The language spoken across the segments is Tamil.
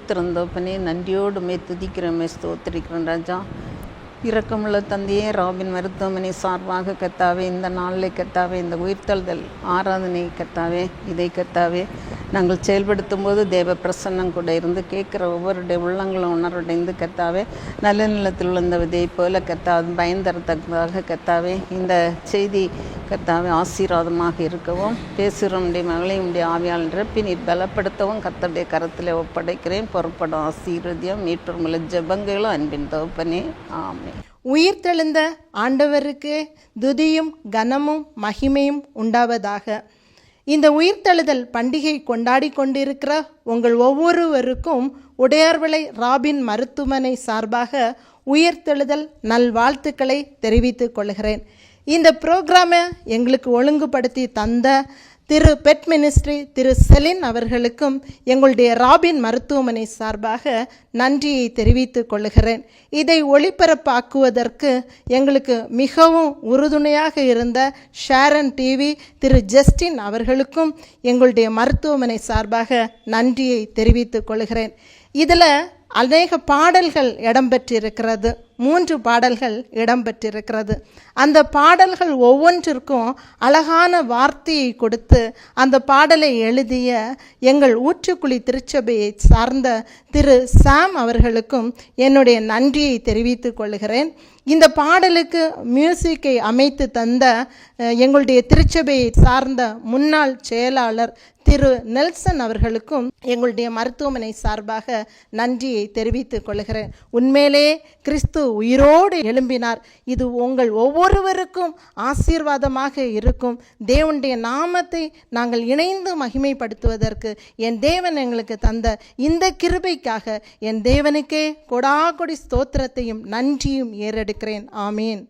ஸ்தோத்திரம் தகப்பனே. நன்றியோடு துதிக்கிறோமே, ஸ்தோத்திரிக்கிறோம் ராஜா. இரக்கமுள்ள தந்தையே, ராபின் மருத்துவமனை சார்பாக கர்த்தாவே, இந்த நாளில் கர்த்தாவே, இந்த உயிர்த்தெழுதல் ஆராதனை கர்த்தாவே, இதை கர்த்தாவே நாங்கள் செயல்படுத்தும் போது தேவ பிரசன்னம் கூட இருந்து கேட்குற ஒவ்வொருடைய உள்ளங்களும் உணர்வடைந்து கர்த்தாவே, நல்ல நிலத்தில் விழுந்த விதையை போல கர்த்தாவே பயந்தரத்தக்கதாக கர்த்தாவே இந்த செய்தி கர்த்தாவே ஆசீர்வாதமாக இருக்கவும், பேசுகிறோம்டைய மகளையும் உடைய ஆவியால் நிரப்பி நீர் பலப்படுத்தவும் கர்த்தருடைய கரத்தில் ஒப்படைக்கிறேன். பொறுப்படும் ஆசீர்வதியம் மீட்புள்ள ஜெபங்களும் அன்பின் தகப்பனே, ஆமென். உயிர்த்தெழுந்த ஆண்டவருக்கு துதியும் கனமும் மகிமையும் உண்டாவதாக. இந்த உயிர்த்தெழுதல் பண்டிகை கொண்டாடி கொண்டிருக்கிற உங்கள் ஒவ்வொருவருக்கும் உடையார்விளை ராபின் மருத்துவமனை சார்பாக உயிர்த்தெழுதல் நல்வாழ்த்துக்களை தெரிவித்துக் கொள்கிறேன். இந்த ப்ரோக்ராமை எங்களுக்கு ஒழுங்குபடுத்தி தந்த திரு பெட் மினிஸ்ட்ரி திரு செலின் அவர்களுக்கும் எங்களுடைய ராபின் மருத்துவமனை சார்பாக நன்றியை தெரிவித்துக் கொள்கிறேன். இதை ஒளிபரப்பாக்குவதற்கு எங்களுக்கு மிகவும் உறுதுணையாக இருந்த ஷேரன் டிவி திரு ஜஸ்டின் அவர்களுக்கும் எங்களுடைய மருத்துவமனை சார்பாக நன்றியை தெரிவித்துக் கொள்கிறேன். இதில் அநேக பாடல்கள் இடம்பெற்றிருக்கிறது. 3 பாடல்கள் இடம்பெற்றிருக்கிறது. அந்த பாடல்கள் ஒவ்வொன்றிற்கும் அழகான வார்த்தையை கொடுத்து அந்த பாடலை எழுதிய எங்கள் ஊற்றுக்குழி திருச்சபையை சார்ந்த திரு சாம் அவர்களுக்கும் என்னுடைய நன்றியை தெரிவித்துக் கொள்கிறேன். இந்த பாடலுக்கு மியூசிக்கை அமைத்து தந்த எங்களுடைய திருச்சபையை சார்ந்த முன்னாள் செயலாளர் திரு நெல்சன் அவர்களுக்கும் எங்களுடைய மருத்துவமனை சார்பாக நன்றியை தெரிவித்துக் கொள்கிறேன். உண்மையிலே கிறிஸ்து உயிரோடு எழும்பினார். இது உங்கள் ஒவ்வொருவருக்கும் ஆசீர்வாதமாக இருக்கும். தேவனுடைய நாமத்தை நாங்கள் இணைந்து மகிமைப்படுத்துவதற்கு என் தேவன் எங்களுக்கு தந்த இந்த கிருபைக்காக என் தேவனுக்கே கொடாகொடி ஸ்தோத்திரத்தையும் நன்றியும் ஏறெடுக்கிறேன். ஆமீன்.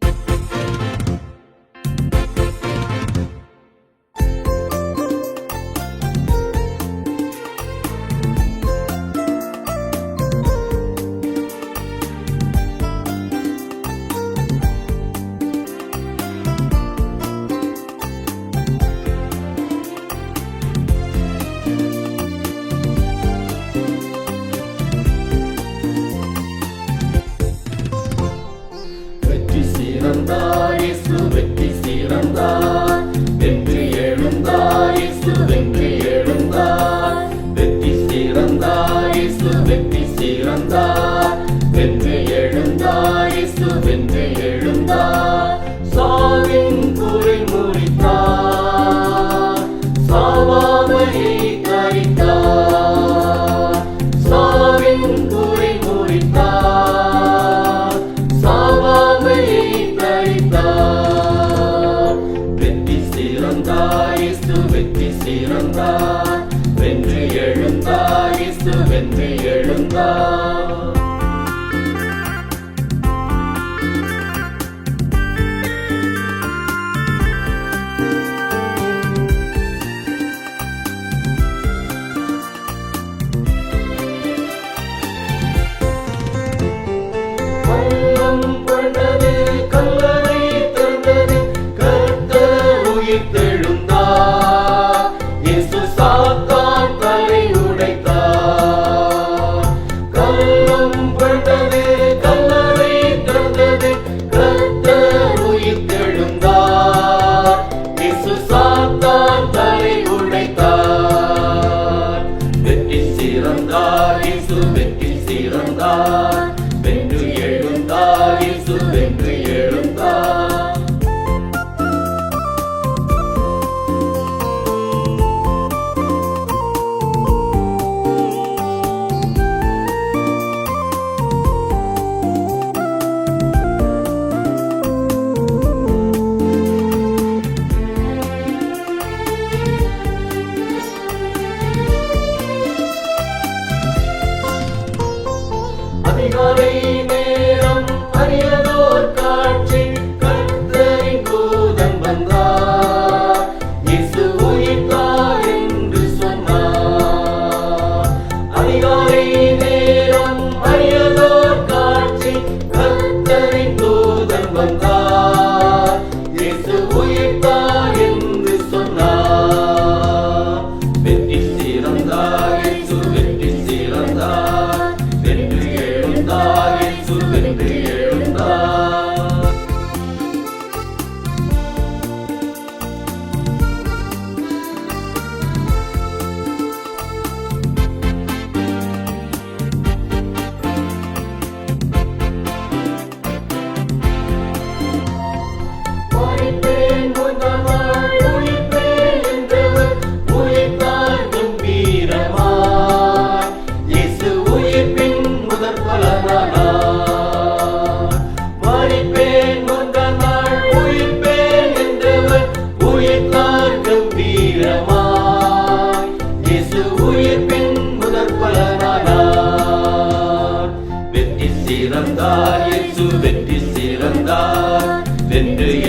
கல்லை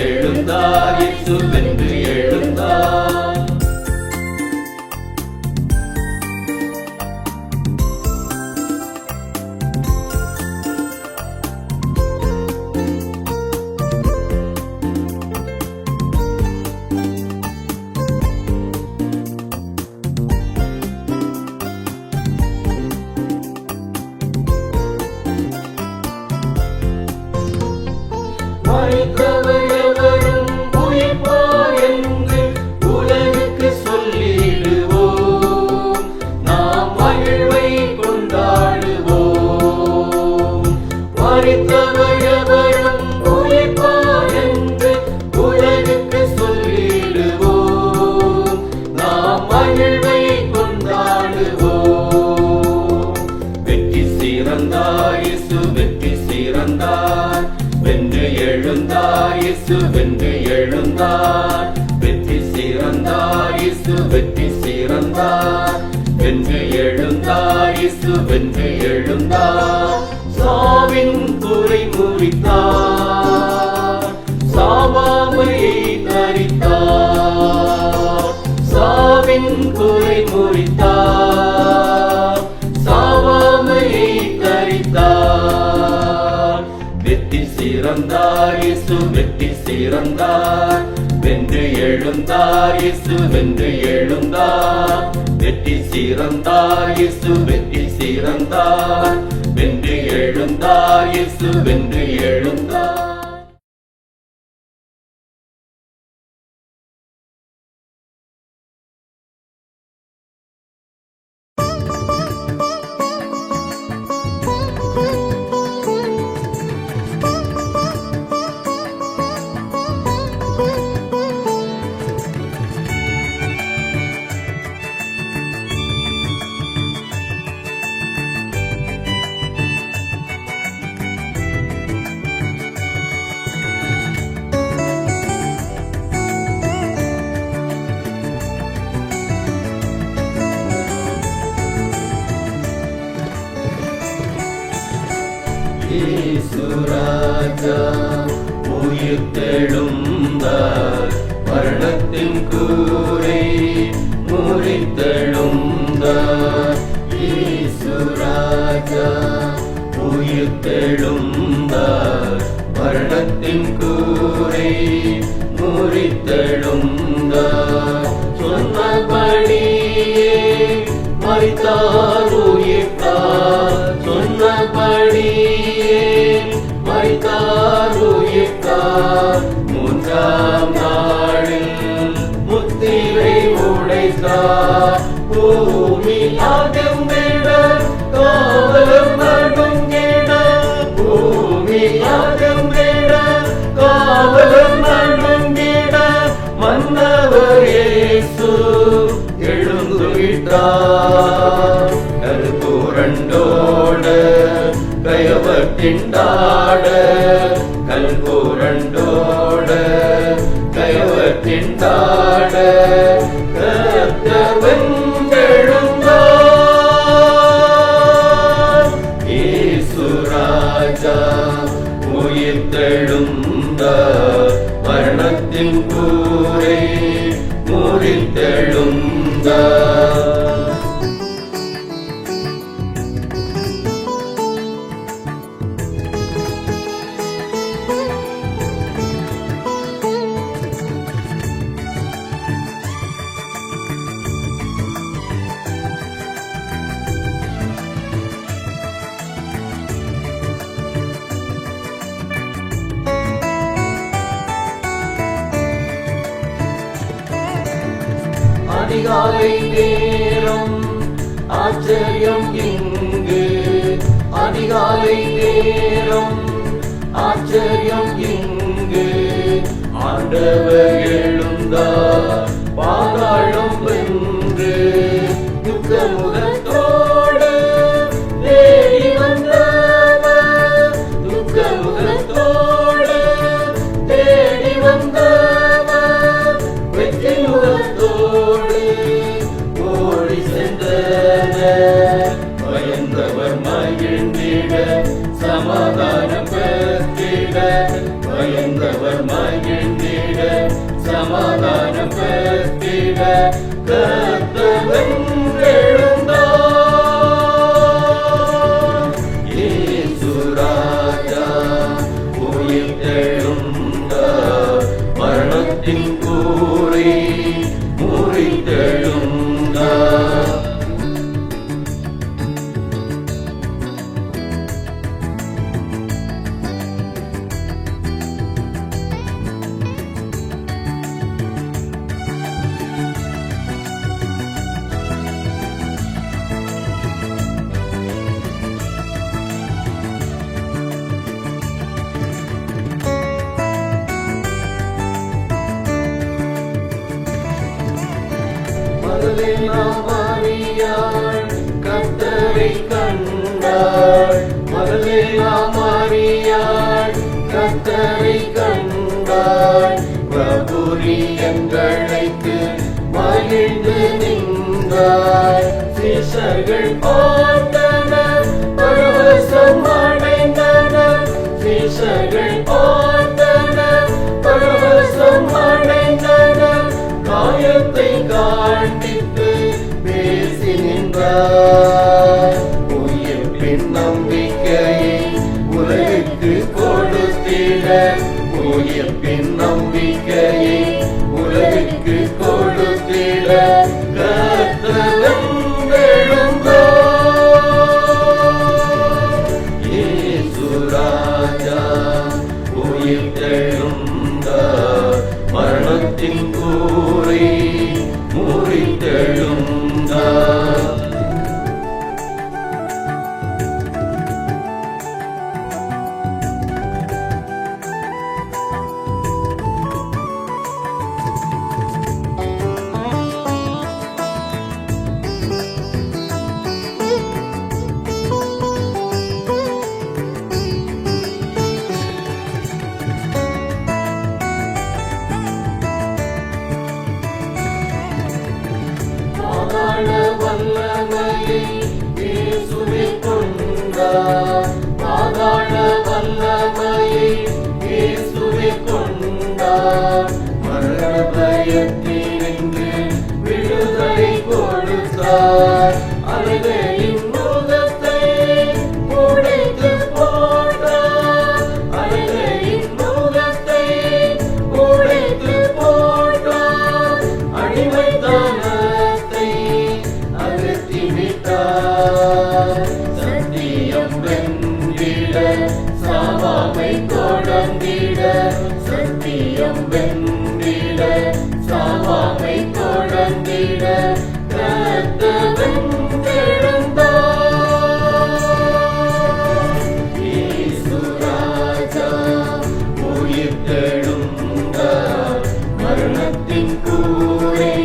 எழுந்தார், இயேசு வென்று எழுந்தார். மரித்தவர் எவரும் உயிர்ப்பார் என்று உலகுக்கு சொல்லிடுவோம், நாம் மகிழ்வை கொண்டாடுவோம். மரித்தவர் எவரும் உயிர்ப்பார் என்று உலகுக்கு சொல்லிடுவோம், நாம் மகிழ்வை கொண்டாடுவோம். வெற்றி சிறந்தார், இயேசு வெற்றி சிறந்தார், வென்று எழுந்தார், இயேசு வென்று எழுந்தார். வெற்றி சிறந்தார், இயேசு வெற்றி சிறந்தார், வென்று எழுந்தார், இயேசு வென்று எழுந்தார். சாவின் குறை முறித்தார், சாவாமையை தரித்தார். சாவின் குறை முறித்தார், சாவாமையை தரித்தார். வெற்றி சிறந்தார், இயேசு வெற்றி சிறந்தார், வென்று எழுந்தார், இயேசு வென்று எழுந்தார். வெற்றி சிறந்தார், இயேசு வெற்றி சிறந்தார், வென்று எழுந்தார், இயேசு வென்று எழுந்தார். இயேசு ராஜா உயிர்த்தெழுந்தார், மரணத்தின் கூரை முறித்தெழுந்தார். இயேசு ராஜா உயிர்த்தெழுந்தார், மரணத்தின் கூரை முறித்தெழுந்தார். சொன்னபடியே மரித்தார், உயிர்த்தார். சொன்னபடியே மரித்தார், உயிர்த்தார். மூன்றாம் நாளில் முத்திரை உடைத்தார். பூமி அகம்பிட காவலம் நடுங்கிட, பூமி அகம்பிட காவலம் நடுங்கிட, மன்னவர் இயேசு எழுந்துவிட்டார். கல்புரண்டோட கயவர் திண்டாட, கல்புரண்டோட கயவர் திண்டாட, கர்த்தர் வென்றெழுந்தார். இயேசு ராஜா உயிர்த்தெழுந்தார், மரணத்தின் கூரை முறித்தெழுந்தார். அதிகாலை நேரம் ஆச்சரியம் இங்கு, அதிகாலை நேரம் ஆச்சரியம் இங்கு. ஆண்டவர் எழுந்தார், பாதாளம் வென்று, துக்க முகத்தோடு தேடி வந்தவர், துக்க முகத்தோடு தேடி வந்தவர், வெற்றி முகத்தோடு ஓடி சென்றனர். பயந்தவர் மகிழ்ந்திட, சமாதானம் பெற்றிட, பயந்தவர் மகிழ்ந்திட, சமாதானம் பெற்றிட கர்த்தர் எழுந்தார். இயேசு ராஜா உயிர்த்தெழுந்தார், மரணத்தின் கூரை முறித்தெழுந்தார். மகதலேனா மரியாள் கர்த்தரை கண்டாள். மகதலேனா மரியாள் கர்த்தரை கண்டாள். பிரபுரி என்றழைத்து மகிழ்ந்து நின்றாள். சீஷர்கள் பார்த்தனர், பரவசம் அடைந்தனர். சீஷர்கள் பார்த்தனர், பரவசம் அடைந்தனர். காயத்தை காண்பித்து பேசி நின்றார். உயிர்ப்பின் நம்பிக்கையை உலகுக்கு கொடுத்திட, உயிர்ப்பின் நம்பிக்கையை உலகுக்கு கொடுத்திட கர்த்தர் எழுந்தார். இயேசு ராஜா உயிர்த்தெழுந்தார், மரணத்தின் கூரை முறித்தெழுந்தார். பாதாள வல்லமையை இயேசுவே கொண்டார். பாதாள வல்லமையை இயேசுவே கொண்டார். மரண பயத்தினின்று விடுதலை கொடுத்தார். அலைகளின் முகத்தை உடைத்து போட்டார். அலைகளின் முகத்தை உடைத்து போட்டார். அடிமைத்தனத்தை அகற்றி விட்டார். சத்தியம் வென்றிட சாவாமை தொடர்ந்திட, சத்தியம் வென்றிட சாவாமை தொடர்ந்திட கர்த்தர் எழுந்தார். இயேசு ராஜா உயிர்த்தெழுந்தார், மரணத்தின் கூரை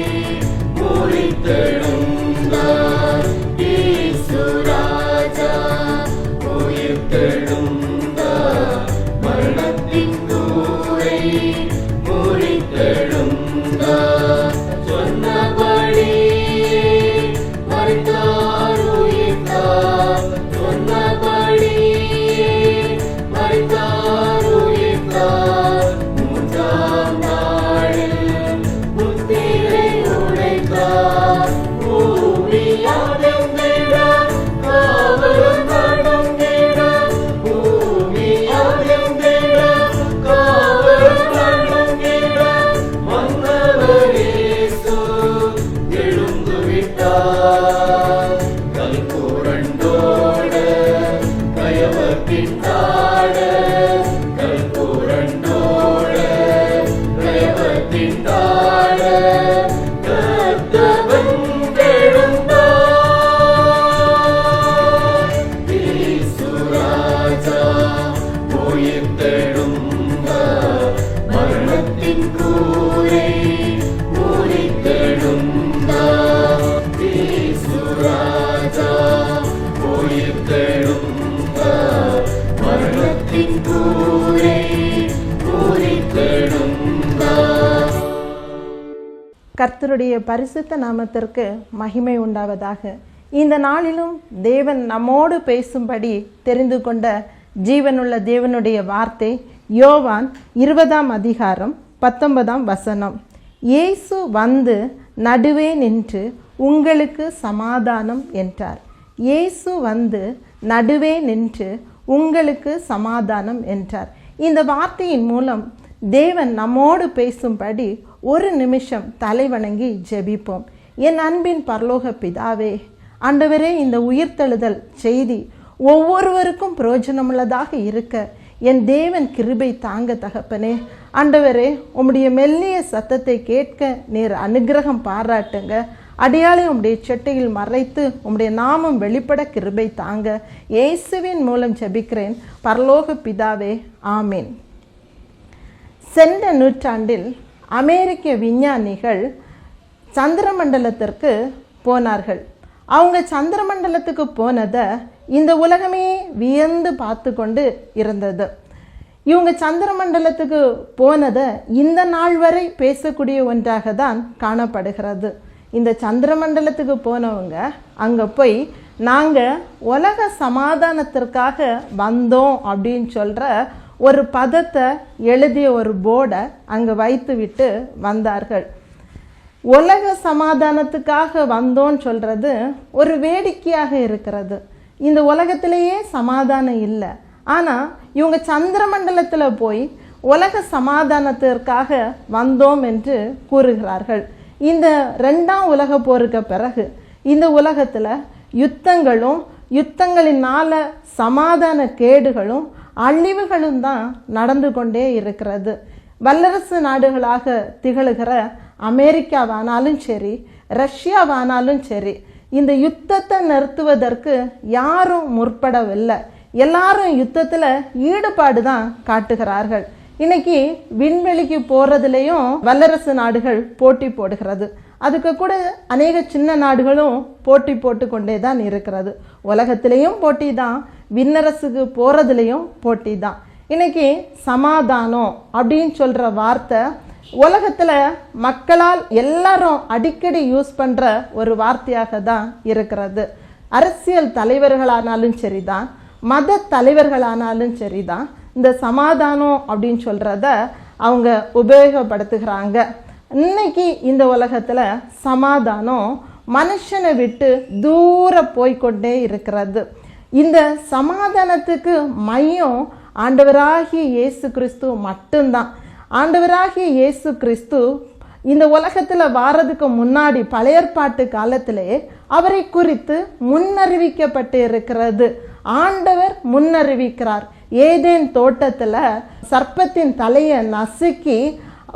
முறித்தெழுந்தார். இயேசு ராஜா உயிர்த்தெழுந்தார், மரணத்தின் கூரை முறித்தெழுந்தார். சொன்னபடி மரித்தார் உயிர்த்தார். சொன்னபடி மரித்தார் உயிர்த்தார். மூன்றாம் நாளில் முத்திரை உடைத்தார். பூமி அதிர்ந்திட காவலும் நடந்திட, பூமி அதிர்ந்திட காவலும் நடந்திட மன்னவர் இயேசு எழுந்து விட்டார். கல்புரண்டோட கயவத்தின் நாட, கல்புரண்டோட கயவத்தின் நாட கர்த்தர் எழுந்தார். இயேசு ராஜா உயிர்த்தெழுந்தார், மரணத்தின் கூரை முறித்தெழுந்தார். இயேசு ராஜா உயிர்த்தெழுந்தார், மரணத்தின் கூரை முறித்தெழுந்தார். கர்த்தருடைய பரிசுத்த நாமத்திற்கு மகிமை உண்டாவதாக. இந்த நாளிலும் தேவன் நம்மோடு பேசும்படி தெரிந்து கொண்ட ஜீவனுள்ள தேவனுடைய வார்த்தை யோவான் 20 அதிகாரம் 19 வசனம். இயேசு வந்து நடுவே நின்று உங்களுக்கு சமாதானம் என்றார். இயேசு வந்து நடுவே நின்று உங்களுக்கு சமாதானம் என்றார். இந்த வார்த்தையின் மூலம் தேவன் நம்மோடு பேசும்படி ஒரு நிமிஷம் தலைவணங்கி ஜெபிப்போம். என் அன்பின் பரலோக பிதாவே, ஆண்டவரே, இந்த உயிர்த்தெழுதல் செய்தி ஒவ்வொருவருக்கும் பிரயோஜனமுள்ளதாக இருக்க என் தேவன் கிருபை தாங்க தகப்பனே. ஆண்டவரே, உம்முடைய மெல்லிய சத்தத்தை கேட்க நீர் அனுக்கிரகம் பாராட்டுங்க. அடியாளை உம்முடைய செட்டையில் மறைத்து உம்முடைய நாமம் வெளிப்பட கிருபை தாங்க. இயேசுவின் மூலம் ஜெபிக்கிறேன் பரலோக பிதாவே, ஆமீன். சென்ற நூற்றாண்டில் அமெரிக்க விஞ்ஞானிகள் சந்திரமண்டலத்திற்கு போனார்கள். அவங்க சந்திரமண்டலத்துக்கு போனதை இந்த உலகமே வியந்து பார்த்து கொண்டு இருந்தது. இவங்க சந்திரமண்டலத்துக்கு போனதை இந்த நாள் வரை பேசக்கூடிய ஒன்றாக தான் காணப்படுகிறது. இந்த சந்திரமண்டலத்துக்கு போனவங்க அங்கே போய் நாங்கள் உலக சமாதானத்திற்காக வந்தோம் அப்படின்னு சொல்கிற ஒரு பதத்தை எழுதிய ஒரு போர்டை அங்கே வைத்து விட்டு வந்தார்கள். உலக சமாதானத்துக்காக வந்தோன்னு சொல்கிறது ஒரு வேடிக்கையாக இருக்கிறது. இந்த உலகத்திலேயே சமாதானம் இல்லை. ஆனால் இவங்க சந்திரமண்டலத்தில் போய் உலக சமாதானத்திற்காக வந்தோம் என்று கூறுகிறார்கள். இந்த 2ஆம் உலக போருக்கு பிறகு இந்த உலகத்தில் யுத்தங்களும் யுத்தங்களினால சமாதான கேடுகளும் அழிவுகளும் தான் நடந்து கொண்டே இருக்கிறது. வல்லரசு நாடுகளாக திகழுகிற அமெரிக்காவானாலும் சரி, ரஷ்யாவானாலும் சரி, இந்த யுத்தத்தை நிறுத்துவதற்கு யாரும் முற்படவில்லை. எல்லாரும் யுத்தத்தில் ஈடுபாடு தான் காட்டுகிறார்கள். இன்னைக்கு விண்வெளிக்கு போகிறதுலையும் வல்லரசு நாடுகள் போட்டி போடுகிறது. அதுக்கு கூட அநேக சின்ன நாடுகளும் போட்டி போட்டு கொண்டே தான் இருக்கிறது. உலகத்திலையும் போட்டி தான், விண்ணரசுக்கு போகிறதுலையும் போட்டி தான். இன்னைக்கு சமாதானம் அப்படின்னு சொல்கிற வார்த்தை உலகத்தில் மக்களால் எல்லாரும் அடிக்கடி யூஸ் பண்ணுற ஒரு வார்த்தையாக தான் இருக்கிறது. அரசியல் தலைவர்களானாலும் சரிதான், மத தலைவர்களானாலும் சரிதான், இந்த சமாதானம் அப்படின்னு சொல்கிறத அவங்க உபயோகப்படுத்துகிறாங்க. இன்னைக்கு இந்த உலகத்தில் சமாதானம் மனுஷனை விட்டு தூர போய்கொண்டே இருக்கிறது. இந்த சமாதானத்துக்கு மையம் ஆண்டவராகிய இயேசு கிறிஸ்து மட்டும்தான். ஆண்டவராகிய இயேசு கிறிஸ்து இந்த உலகத்தில் வாரதுக்கு முன்னாடி பழைய ஏற்பாட்டு காலத்திலே அவரை குறித்து முன்னறிவிக்கப்பட்டு இருக்கிறது. ஆண்டவர் முன்னறிவிக்கிறார். ஏதேன் தோட்டத்தில் சர்ப்பத்தின் தலையை நசுக்கி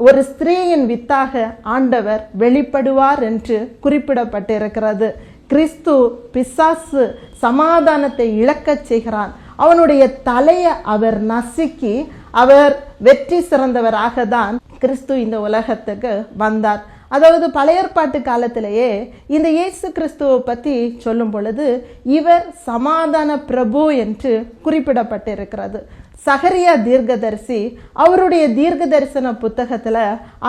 ஒரு ஸ்திரீயின் வித்தாக ஆண்டவர் வெளிப்படுவார் என்று குறிப்பிடப்பட்டிருக்கிறது. கிறிஸ்து பிசாசு சமாதானத்தை இழக்கச் செய்கிறான். அவனுடைய தலையை அவர் நசுக்கி அவர் வெற்றி சிறந்தவராக தான் கிறிஸ்து இந்த உலகத்துக்கு வந்தார். அதாவது பழைய ஏற்பாட்டு காலத்திலேயே இந்த இயேசு கிறிஸ்துவை பற்றி சொல்லும் பொழுது இவர் சமாதான பிரபு என்று குறிப்பிடப்பட்டிருக்கிறது. சகரியா தீர்க்கதரிசி அவருடைய தீர்க்க தரிசன புத்தகத்தில்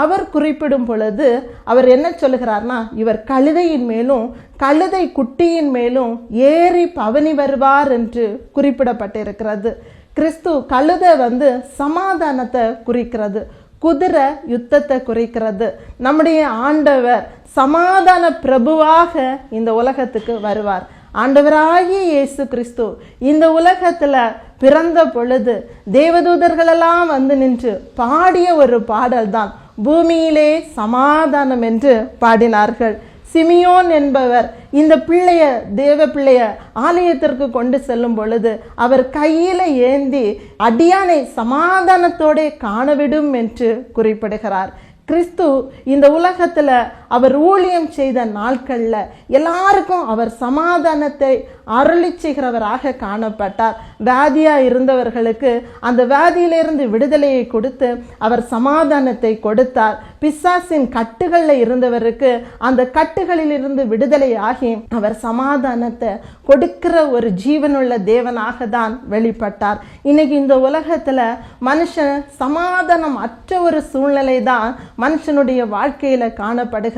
அவர் குறிப்பிடும் பொழுது அவர் என்ன சொல்லுகிறார்னா, இவர் கழுதையின் மேலும் கழுதை குட்டியின் மேலும் ஏறி பவனி வருவார் என்று குறிப்பிடப்பட்டிருக்கிறது. கிறிஸ்து கழுதை சமாதானத்தை குறிக்கிறது, குதிரை யுத்தத்தை குறிக்கிறது. நம்முடைய ஆண்டவர் சமாதான பிரபுவாக இந்த உலகத்துக்கு வருவார். ஆண்டவராகிய இயேசு கிறிஸ்து இந்த உலகத்தில் பிறந்த பொழுது தேவதூதர்களெல்லாம் நின்று பாடிய ஒரு பாடல் தான் பூமியிலே சமாதானம் என்று பாடினார்கள். சிமியோன் என்பவர் இந்த பிள்ளைய தேவ பிள்ளைய ஆலயத்திற்கு கொண்டு செல்லும் பொழுது அவர் கையில ஏந்தி அடியானை சமாதானத்தோட காணவிடும் என்று குறிப்பிடுகிறார். கிறிஸ்து இந்த உலகத்தில் அவர் ஊழியம் செய்த நாட்களில் எல்லாருக்கும் அவர் சமாதானத்தை அருளி செய்கிறவராக காணப்பட்டார். வியாதியாக இருந்தவர்களுக்கு அந்த வியாதியிலிருந்து விடுதலையை கொடுத்து அவர் சமாதானத்தை கொடுத்தார். பிசாசின் கட்டுகளில் இருந்தவருக்கு அந்த கட்டுகளிலிருந்து விடுதலை ஆகி அவர் சமாதானத்தை கொடுக்கிற ஒரு ஜீவனுள்ள தேவனாக தான் வெளிப்பட்டார். இன்னைக்கு இந்த உலகத்தில் மனுஷன் சமாதானம் அற்ற ஒரு சூழ்நிலை தான் மனுஷனுடைய வாழ்க்கையில் காணப்படுகிறது.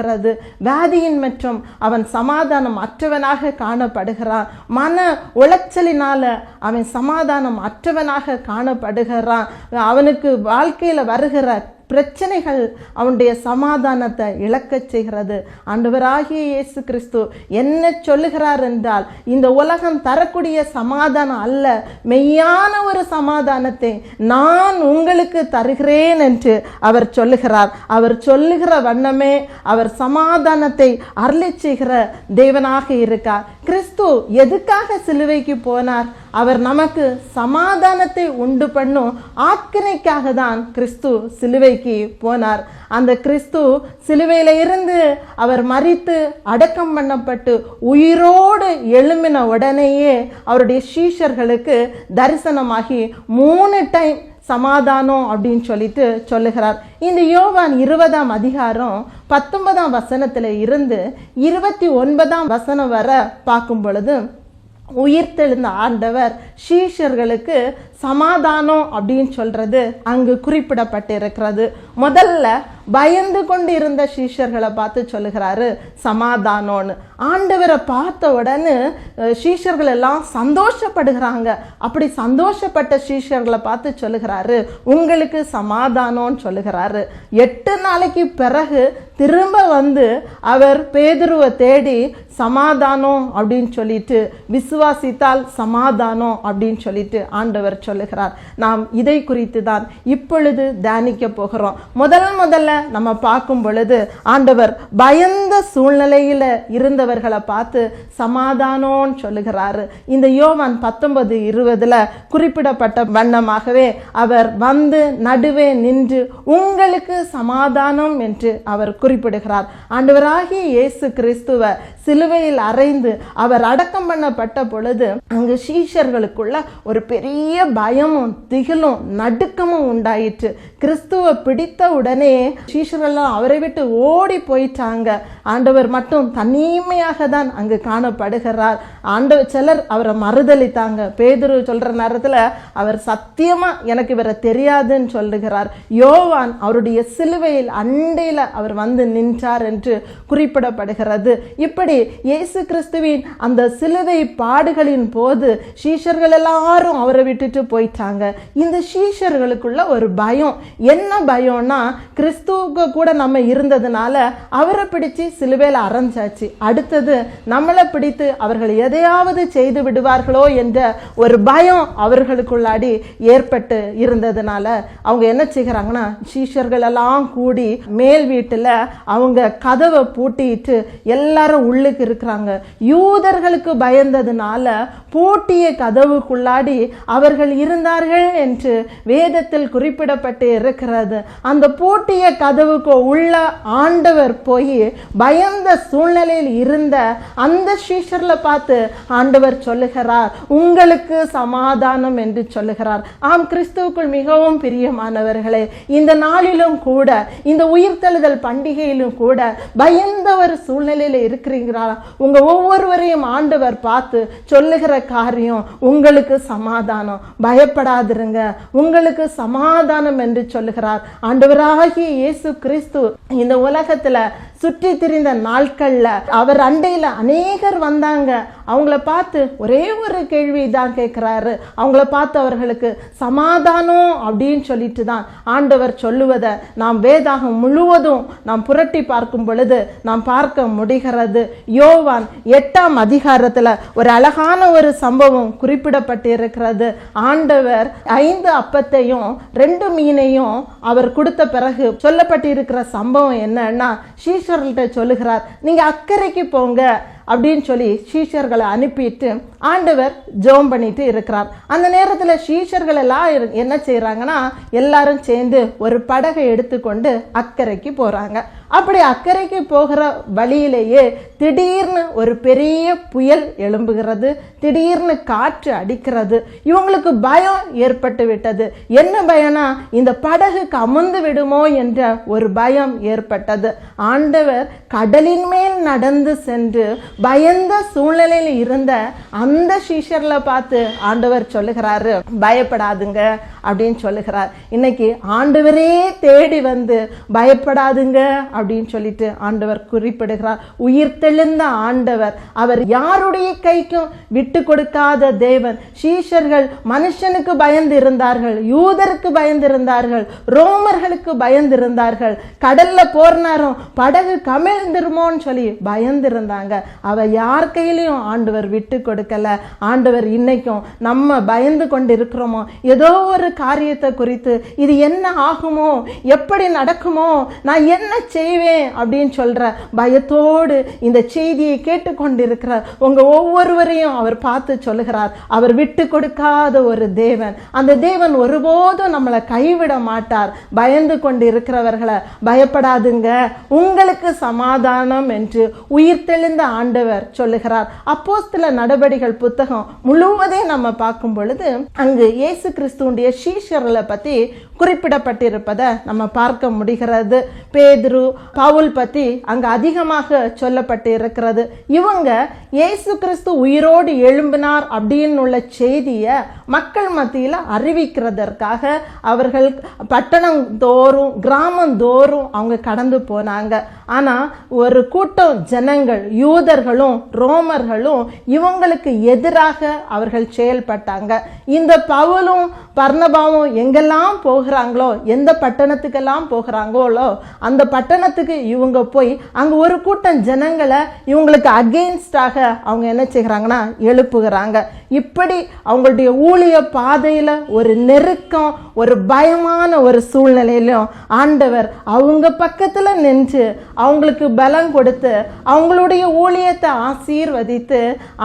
வியாதியின் மற்றும் அவன் சமாதானம் அற்றவனாக காணப்படுகிறான். மன உளைச்சலினால அவன் சமாதானம் அற்றவனாக காணப்படுகிறான். அவனுக்கு வாழ்க்கையில் வருகிற பிரச்சனைகள் அவனுடைய சமாதானத்தை இழக்கச் செய்கிறது. ஆண்டவராகிய இயேசு கிறிஸ்து என்ன சொல்லுகிறார் என்றால், இந்த உலகம் தரக்கூடிய சமாதானம் அல்ல, மெய்யான ஒரு சமாதானத்தை நான் உங்களுக்கு தருகிறேன் என்று அவர் சொல்லுகிறார். அவர் சொல்லுகிற வண்ணமே அவர் சமாதானத்தை அருளி செய்கிற தேவனாக இருக்கார். கிறிஸ்து எதுக்காக சிலுவைக்கு போனார்? அவர் நமக்கு சமாதானத்தை உண்டு பண்ணும் ஆக்கினைக்காக தான் கிறிஸ்து சிலுவைக்கு போனார். அந்த கிறிஸ்து சிலுவையில இருந்து அவர் மரித்து அடக்கம் பண்ணப்பட்டு உயிரோடு எழும்பின உடனேயே அவருடைய சீஷர்களுக்கு தரிசனமாகி 3 டைம் சமாதானம் அப்படின்னு சொல்லிட்டு சொல்லுகிறார். இந்த யோவான் 20ஆம் அதிகாரம் 19ஆம் வசனத்துல இருந்து 29ஆம் வசனம் வரை பார்க்கும் பொழுது, உயிர்த்தெழுந்த ஆண்டவர் சீஷர்களுக்கு சமாதானம் அப்படின்னு சொல்றது அங்கு குறிப்பிடப்பட்டிருக்கிறது. முதல்ல பயந்து கொண்டு இருந்த சீஷர்களை பார்த்து சொல்லுகிறாரு சமாதானம்னு. ஆண்டவரை பார்த்த உடனே சீஷர்கள் எல்லாம் சந்தோஷப்படுகிறாங்க. அப்படி சந்தோஷப்பட்ட சீஷர்களை பார்த்து சொல்லுகிறாரு உங்களுக்கு சமாதானம்னு சொல்லுகிறாரு. 8 நாளைக்கு பிறகு திரும்ப வந்து அவர் பேதுருவை தேடி சமாதானம் அப்படின்னு சொல்லிட்டு, விசுவாசித்தால் சமாதானம் அப்படின்னு சொல்லிட்டு ஆண்டவர் சொல்லுகிறார். நாம் இதை குறித்து தான் இப்பொழுது தியானிக்க போகிறோம். முதல்ல நம்ம பார்க்கும் பொழுது ஆண்டவர் பயந்த சூழ்நிலையில இருந்தவர்களை பார்த்து சமாதானம் சொல்லுகிறாரு. இந்த யோவான் 19:20 குறிப்பிடப்பட்ட வண்ணமாகவே அவர் வந்து நடுவே நின்று உங்களுக்கு சமாதானம் என்று அவர் குறிப்பிடுகிறார். ஆண்டவராகிய இயேசு கிறிஸ்துவ சிலுவையில் அறைந்து அவர் அடக்கம் பண்ணப்பட்ட பொழுது அங்கு சீஷர்களுக்குள்ள ஒரு பெரிய பயமும் திகிலும் நடுக்கமும் உண்டாயிற்று. கிறிஸ்துவை பிடித்த உடனே சீஷர்கள்லாம் அவரை விட்டு ஓடி போயிட்டாங்க. ஆண்டவர் மட்டும் தனிமையாக தான் அங்கு காணப்படுகிறார். சிலர் அவரை மறுதளித்தாங்க. பேதுரு சொல்ற நேரத்துல அவர் சத்தியமா எனக்கு இவரை தெரியாதுன்னு சொல்லுகிறார். யோவான் அவருடைய சிலுவையில் அண்டையில அவர் வந்து நின்றார் என்று குறிப்பிடப்படுகிறது. இப்படி இயேசு கிறிஸ்துவின் அந்த சிலுவை பாடுகளின் போது சீஷர்கள் எல்லாரும் அவரை விட்டுட்டு போயிட்டாங்க. இந்த சீஷர்களுக்குள்ள ஒரு பயம். என்ன பயம்னா, கிறிஸ்துவுக்கு கூட நம்ம இருந்ததுனால அவரை பிடிச்சு சிலுவையில் அரைஞ்சாச்சு, அடுத்தது நம்மளை பிடித்து அவர்கள் எதையாவது செய்து விடுவார்களோ என்ற ஒரு பயம் அவர்களுக்குள்ளாடி ஏற்பட்டு இருந்ததுனால அவங்க என்ன செய்கிறாங்கன்னா, சீஷர்கள் எல்லாம் கூடி மேல் வீட்டுல அவங்க கதவை பூட்டிட்டு எல்லாரும் உள்ளுக்கு இருக்கிறாங்க. யூதர்களுக்கு பயந்ததுனால பூட்டிய கதவுக்குள்ளாடி அவர்கள் இருந்தார்கள் என்று வேதத்தில் குறிப்பிடப்பட்டு இருக்கிறது. அந்த பூட்டிய கதவுக்கு உள்ள ஆண்டவர் போய் பயந்த சூழ்நிலையில் இருந்த அந்த சீஷர்ல பார்த்து ஆண்டவர் சொல்லுகிறார் உங்களுக்கு சமாதானம் என்று சொல்லுகிறார். ஆம், கிறிஸ்துவுக்குள் மிகவும் பிரியமானவர்களே, இந்த நாளிலும் கூட, இந்த உயிர்த்தெழுதல் பண்டிகையிலும் கூட பயந்த ஒரு சூழ்நிலையில இருக்கிறீங்களா? உங்க ஒவ்வொருவரையும் ஆண்டவர் பார்த்து சொல்லுகிற காரியம் உங்களுக்கு சமாதானம், பயப்படாதிருங்க, உங்களுக்கு சமாதானம் என்று சொல்லுகிறார். ஆண்டவராகிய இயேசு கிறிஸ்து இந்த உலகத்துல சுற்றி திரிந்த நாட்கள்ல அவர் அண்டையில அநேகர் வந்தாங்க. அவங்கள பார்த்து ஒரே ஒரு கேள்வி தான் கேட்கிறாரு. அவங்கள பார்த்து அவர்களுக்கு சமாதானம் அப்படின்னு சொல்லிட்டு தான் ஆண்டவர் சொல்லுவதை நாம் வேதாகம் முழுவதும் நாம் புரட்டி பார்க்கும் பொழுது நாம் பார்க்க முடிகிறது. யோவான் 8ஆம் அதிகாரத்துல ஒரு அழகான ஒரு சம்பவம் குறிப்பிடப்பட்டு இருக்கிறது. ஆண்டவர் 5 அப்பத்தையும் 2 மீனையும் அவர் கொடுத்த பிறகு சொல்லப்பட்டு இருக்கிற சம்பவம் என்னன்னா, சீஷர்கள்ட்ட சொல்லுகிறார் நீங்க அக்கறைக்கு போங்க அப்படின்னு சொல்லி சீஷர்களை அனுப்பிட்டு ஆண்டவர் ஜெபம் பண்ணிட்டு இருக்கிறார். அந்த நேரத்தில் சீஷர்கள் எல்லாம் என்ன செய்யறாங்கன்னா, எல்லாரும் சேர்ந்து ஒரு படகை எடுத்துக்கொண்டு அக்கறைக்கு போறாங்க. அப்படி அக்கறைக்கு போகிற வழியிலேயே திடீர்னு ஒரு பெரிய புயல் எழும்புகிறது, திடீர்னு காற்று அடிக்கிறது. இவங்களுக்கு பயம் ஏற்பட்டு விட்டது. என்ன பயம்னா, இந்த படகு கமுந்து விடுமோ என்ற ஒரு பயம் ஏற்பட்டது. ஆண்டவர் கடலின் மேல் நடந்து சென்று பயந்த சூழ்நிலையில் இருந்த அந்த சீஷர்ல பார்த்து ஆண்டவர் சொல்லுகிறாரு, பயப்படாதுங்க அப்படின்னு சொல்லுகிறார். இன்னைக்கு ஆண்டவரே தேடி வந்து பயப்படாதுங்க அப்படின்னு சொல்லிட்டு ஆண்டவர் குறிப்பிடுகிறார். உயிர்த்தெழுந்த ஆண்டவர், அவர் யாருடைய கைக்கும் விட்டு கொடுக்காத தேவன். சீஷர்கள் மனுஷனுக்கு பயந்து இருந்தார்கள், யூதருக்கு பயந்து இருந்தார்கள், ரோமர்களுக்கு பயந்து இருந்தார்கள். கடல்ல போர் நேரம் படகு கமிழ்ந்துருமோன்னு சொல்லி பயந்து இருந்தாங்க. அவ யார் கையிலையும் ஆண்டவர் விட்டு கொடுக்கல. ஆண்டவர் இன்னைக்கும் நம்ம பயந்து கொண்டு இருக்கிறோமோ, ஏதோ ஒரு காரியத்தை குறித்து இது என்ன ஆகுமோ, எப்படி நடக்குமோ, நான் என்ன செய்வேன் அப்படின்னு சொல்ற பயத்தோடு இந்த செய்தியை கேட்டுக்கொண்டிருக்கிற உங்க ஒவ்வொருவரையும் அவர் பார்த்து சொல்லுகிறார், அவர் விட்டு கொடுக்காத ஒரு தேவன். அந்த தேவன் ஒருபோதும் நம்மளை கைவிட மாட்டார். பயந்து கொண்டு இருக்கிறவர்களை பயப்படாதுங்க, உங்களுக்கு சமாதானம் என்று உயிர்த்தெழுந்த ஆண்டவர் சொல்லுகிறார். அப்போஸ்தல நடபடிகள் புத்தகம் முழுவதையும் நம்ம பார்க்கும் பொழுது அங்கு இயேசு கிறிஸ்துவுடைய சீஷர்களை பத்தி குறிப்பிடப்பட்டிருப்பதை நம்ம பார்க்க முடிகிறது. பேதுரு, பவுல் பத்தி அங்க அதிகமாக சொல்லப்பட்டு இருக்கிறது. இவங்க இயேசு கிறிஸ்து உயிரோடு எழும்பினார் அப்படின்னு உள்ள செய்தியை மக்கள் மத்தியில அறிவிக்கிறதற்காக அவர்கள் பட்டணம் தோறும் கிராமம் தோறும் அவங்க கடந்து போனாங்க. ஆனா ஒரு கூட்டம் ஜனங்கள், யூதர்களும் ரோமர்களும் இவங்களுக்கு எதிராக அவர்கள் செயல்பட்டாங்க. இந்த பவுலும் பர்னபாவும் எங்கெல்லாம் போகிறாங்களோ, எந்த பட்டணத்துக்கெல்லாம் போகிறாங்களோ அந்த பட்டணத்துக்கு இவங்க போய் அங்க ஒரு கூட்டம் ஜனங்களை இவங்களுக்கு அகெயின்ஸ்டாக அவங்க என்ன செய்கிறாங்கன்னா எழுப்புகிறாங்க. இப்படி அவங்களுடைய ஊழிய பாதையில ஒரு நெருக்கம், ஒரு பயமான ஒரு சூழ்நிலையிலும் ஆண்டவர் அவங்க பக்கத்துல நின்று அவங்களுக்கு பலம் கொடுத்து அவங்களுடைய ஊழியத்தை ஆசீர்வதித்து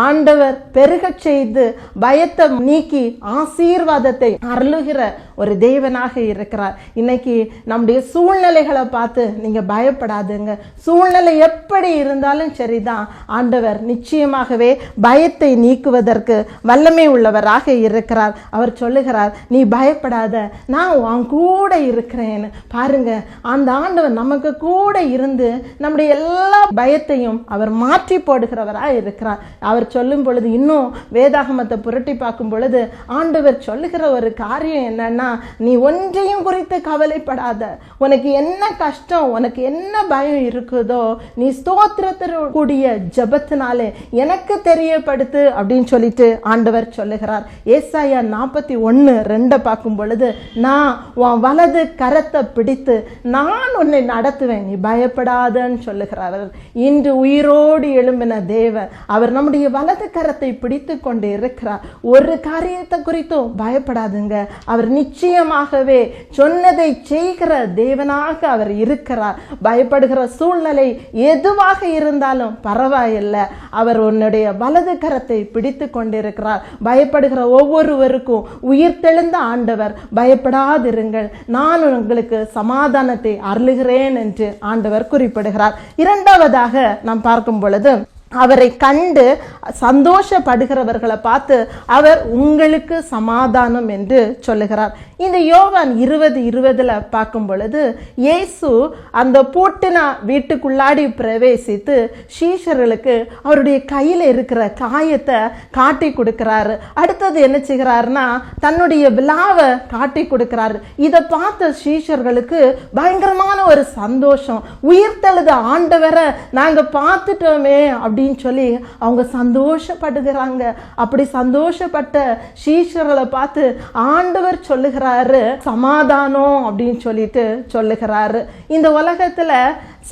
ஆண்டவர் பெருக செய்து பயத்தை நீக்கி ஆசீர்வாதத்தை அருளுகிற ஒரு தேவனாக இருக்கிறார். இன்னைக்கு நம்முடைய சூழ்நிலைகளை பார்த்து நீங்க பயப்படாதுங்க. சூழ்நிலை எப்படி இருந்தாலும் சரிதான், ஆண்டவர் நிச்சயமாகவே பயத்தை நீக்குவதற்கு வல்லமை உள்ளவராக இருக்கிறார். அவர் சொல்லுகிறார், நீ பயப்படாத, நான் உன் கூட இருக்கிறேன்னு. பாருங்க, அந்த ஆண்டவர் நமக்கு கூட இருந்து நம்முடைய எல்லா பயத்தையும் அவர் மாற்றி போடுகிறவராக இருக்கிறார். அவர் சொல்லும் பொழுது, இன்னும் வேதாகமத்தை புரட்டி பார்க்கும் பொழுது ஆண்டவர் சொல்லுகிற ஒரு காரியம் என்னன்னா, நீ ஒன்றையும் குறித்து கவலைப்படாத. உனக்கு என்ன கஷ்டம், உனக்கு என்ன பயம் இருக்குதோ, நீ ஸ்தோத்திரத்திற்குரிய ஜெபத்தினாலே எனக்கு தெரியப்படுத்து அப்படின்னு சொல்லிட்டு ஆண்டவர் சொல்லுகிறார். ஏசாயா 41:2 பார்க்கும் பொழுது, நான் உன் வலது கரத்தை பிடித்து நான் உன்னை நடத்துவேன், நீ பயப்படாதன்னு சொல்லுகிறார். இன்று உயிரோடு எழும்பின தேவன், அவர் நம்முடைய வலது கரத்தை பிடித்து கொண்டு இருக்கிறார். ஒரு காரியத்தை குறித்தும் பயப்படாதுங்க. அவர் நிச்சயமாகவே சொன்னதை செய்கிற தேவனாக அவர் இருக்கிறார். பயப்படுகிற சூழ்நிலை எதுவாக இருந்தாலும் பரவாயில்லை, அவர் உன்னுடைய வலது கரத்தை பிடித்து கொண்டிருக்கிறார். பயப்படுகிற ஒவ்வொருவருக்கும் உயிர்த்தெழுந்த ஆண்டவர், பயப்படாதிருங்கள், நான் உங்களுக்கு சமாதானத்தை அருளுகிறேன் என்று ஆண்டவர் குறிப்பிடுகிறார். இரண்டாவதாக நாம் பார்க்கும் பொழுது, அவரை கண்டு சந்தோஷப்படுகிறவர்களை பார்த்து அவர் உங்களுக்கு சமாதானம் என்று சொல்லுகிறார். இந்த யோவான் 20:20 பார்க்கும் பொழுது, இயேசு அந்த பூட்டின வீட்டுக்குள்ளாடி பிரவேசித்து சீஷர்களுக்கு அவருடைய கையில் இருக்கிற காயத்தை காட்டி கொடுக்கிறாரு. அடுத்தது என்ன செய்கிறாருன்னா, தன்னுடைய விழாவை காட்டி கொடுக்கிறாரு. இதை பார்த்த சீஷர்களுக்கு பயங்கரமான ஒரு சந்தோஷம். உயிர்த்தெழுத ஆண்டவரை நாங்க பார்த்துட்டோமே அப்படின்னு சொல்லி அவங்க சந்தோஷப்படுகிறாங்க. அப்படி சந்தோஷப்பட்ட சீஷர்களை பார்த்து ஆண்டவர் சொல்லுகிறாரு, சமாதானம் அப்படின்னு சொல்லிட்டு சொல்லுகிறாரு. இந்த உலகத்துல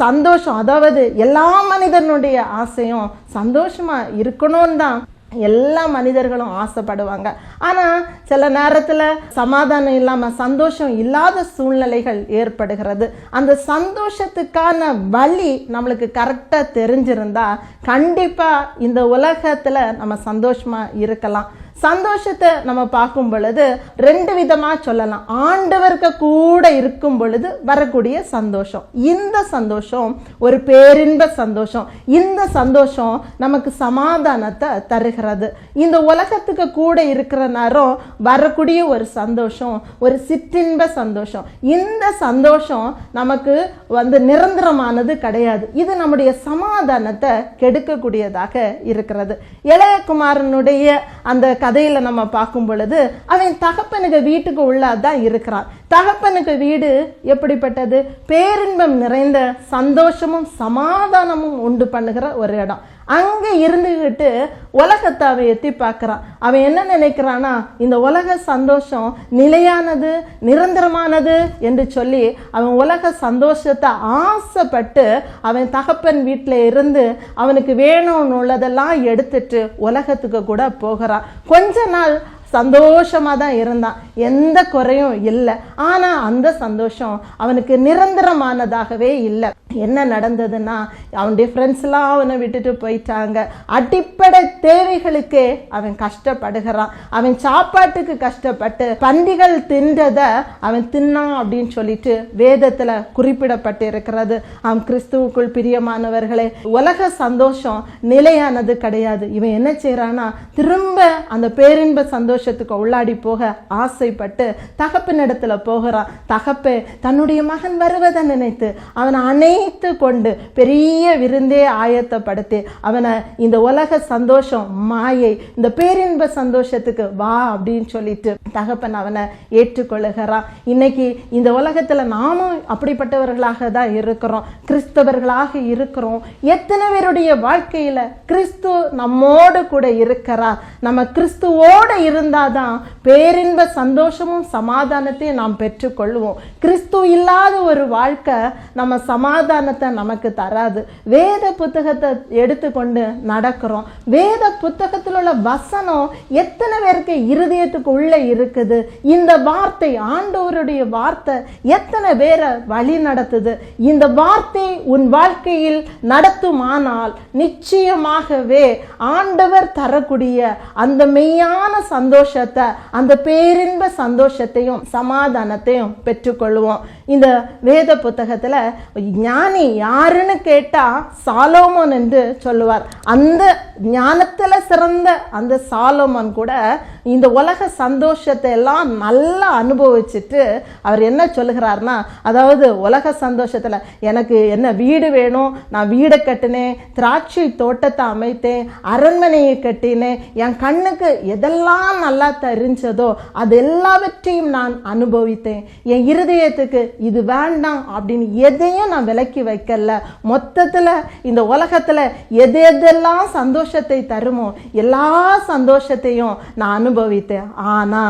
சந்தோஷம், அதாவது எல்லா மனிதனுடைய ஆசையும் சந்தோஷமா இருக்கணும்னு தான் எல்லா மனிதர்களும் ஆசைப்படுவாங்க. ஆனால் சில நேரத்தில் சமாதானம் இல்லாமல் சந்தோஷம் இல்லாத சூழ்நிலைகள் ஏற்படுகிறது. அந்த சந்தோஷத்துக்கான வழி நம்மளுக்கு கரெக்டாக தெரிஞ்சிருந்தா கண்டிப்பாக இந்த உலகத்தில் நம்ம சந்தோஷமாக இருக்கலாம். சந்தோஷத்தை நம்ம பார்க்கும் பொழுது ரெண்டு விதமா சொல்லலாம். ஆண்டவருக்கு கூட இருக்கும் பொழுது வரக்கூடிய சந்தோஷம், இந்த சந்தோஷம் ஒரு பேரின்ப சந்தோஷம். இந்த சந்தோஷம் நமக்கு சமாதானத்தை தருகிறது. இந்த உலகத்துக்கு கூட இருக்கிற நேரம் வரக்கூடிய ஒரு சந்தோஷம் ஒரு சிற்றின்ப சந்தோஷம். இந்த சந்தோஷம் நமக்கு நிரந்தரமானது கிடையாது. இது நம்முடைய சமாதானத்தை கெடுக்கக்கூடியதாக இருக்கிறது. இளையகுமாரனுடைய அந்த கதையில நம்ம பார்க்கும் பொழுது அவன் தகப்பனுக்கு வீட்டுக்கு உள்ளதான் இருக்கிறான். தகப்பனுக்கு வீடு எப்படிப்பட்டது? பேரின்பம் நிறைந்த சந்தோஷமும் சமாதானமும் உண்டு பண்ணுகிற ஒரு இடம். அங்க இருந்துகிட்டு உலகத்தை அவன் எத்தி பார்க்கிறான். அவன் என்ன நினைக்கிறானா, இந்த உலக சந்தோஷம் நிலையானது நிரந்தரமானது என்று சொல்லி அவன் உலக சந்தோஷத்தை ஆசைப்பட்டு அவன் தகப்பன் வீட்டில் இருந்து அவனுக்கு வேணும்னு உள்ளதெல்லாம் எடுத்துட்டு உலகத்துக்கு கூட போகிறான். கொஞ்ச நாள் சந்தோஷமா தான் இருந்தான், எந்த குறையும் இல்லை. ஆனா அந்த சந்தோஷம் அவனுக்கு நிரந்தரமானதாகவே இல்லை. என்ன நடந்ததுன்னா, அவனுடைய ஃப்ரெண்ட்ஸ் எல்லாம் அவனை விட்டுட்டு போயிட்டாங்க. அடிப்படை தேவைகளுக்கே அவன் கஷ்டப்படுகிறான். அவன் சாப்பாட்டுக்கு கஷ்டப்பட்டு பன்றிகள் தின்றத அவன் தின்னான் அப்படின்னு சொல்லிட்டு வேதத்துல குறிப்பிடப்பட்டு இருக்கிறது. அவன் கிறிஸ்துவுக்குள் பிரியமானவர்களே, உலக சந்தோஷம் நிலையானது கிடையாது. இவன் என்ன செய்யறானா, திரும்ப அந்த பேரின்ப சந்தோஷத்துக்கு உள்ளாடி போக ஆசைப்பட்டு தகப்பனிடத்துல போகிறான். தகப்பே தன்னுடைய மகன் வருவதை நினைத்து அவனை அணைத்து கொண்டு பெரிய விருந்தே ஆயத்தப்படுத்தி அவனை இந்த உலக சந்தோஷம் மாயை, இந்த பேரின்ப சந்தோஷத்துக்கு வா அப்படின்னு சொல்லிட்டு தகப்பன் அவனை ஏற்றுக்கொள்ளுகிறான். இன்னைக்கு இந்த உலகத்துல நாமும் அப்படிப்பட்டவர்களாக தான் இருக்கிறோம், கிறிஸ்தவர்களாக இருக்கிறோம். எத்தனை பேருடைய வாழ்க்கையில கிறிஸ்து நம்மோடு கூட இருக்கிறார். நம்ம கிறிஸ்துவோடு இருந்தாதான் பேரின்ப சந்தோஷமும் சமாதானத்தையும் நாம் பெற்றுக்கொள்வோம். கிறிஸ்து இல்லாத ஒரு வாழ்க்கை நம்ம சமாதானத்தை நமக்கு தராது. வேத புத்தகத்தை எடுத்துக்கொண்டு நடக்கிறோம். வேத புத்தகத்தில் உள்ள வசனம் எத்தனை பேருக்கு இருதயத்துக்கு உள்ள இருக்குது? இந்த வார்த்தை, ஆண்டவருடைய வார்த்தை எத்தனை பேரை வழி நடத்துது? இந்த வார்த்தை உன் வாழ்க்கையில் நடத்துமானால் நிச்சயமாகவே ஆண்டவர் தரக்கூடிய அந்த மெய்யான சந்தோஷத்தை, அந்த பேரின்ப சந்தோஷத்தையும் சமாதானத்தையும் பெற்றுக்கொள்வோம். இந்த வேத புத்தகத்துல ஞானி யாருன்னு கேட்டா சாலோமோன் என்று சொல்லுவார். அந்த ஞானத்துல சிறந்த அந்த சாலோமோன் கூட இந்த உலக சந்தோஷத்தை எல்லாம் நல்லா அனுபவிச்சுட்டு அவர் என்ன சொல்லுகிறார்னா, அதாவது உலக சந்தோஷத்துல எனக்கு என்ன வீடு வேணும், நான் வீடை கட்டினேன், திராட்சை தோட்டத்தை அமைத்தேன், அரண்மனையை கட்டினேன், என் கண்ணுக்கு எதெல்லாம் நல்லா தெரிஞ்சதோ அது எல்லாவற்றையும் நான் அனுபவித்தேன். என் இருதயத்துக்கு இது வேண்டாம் அப்படின்னு எதையும் நான் விலக்கி வைக்கல. மொத்தத்துல இந்த உலகத்துல எதெல்லாம் சந்தோஷத்தை தருமோ எல்லா சந்தோஷத்தையும் நான் அனுபவித்தேன். ஆனா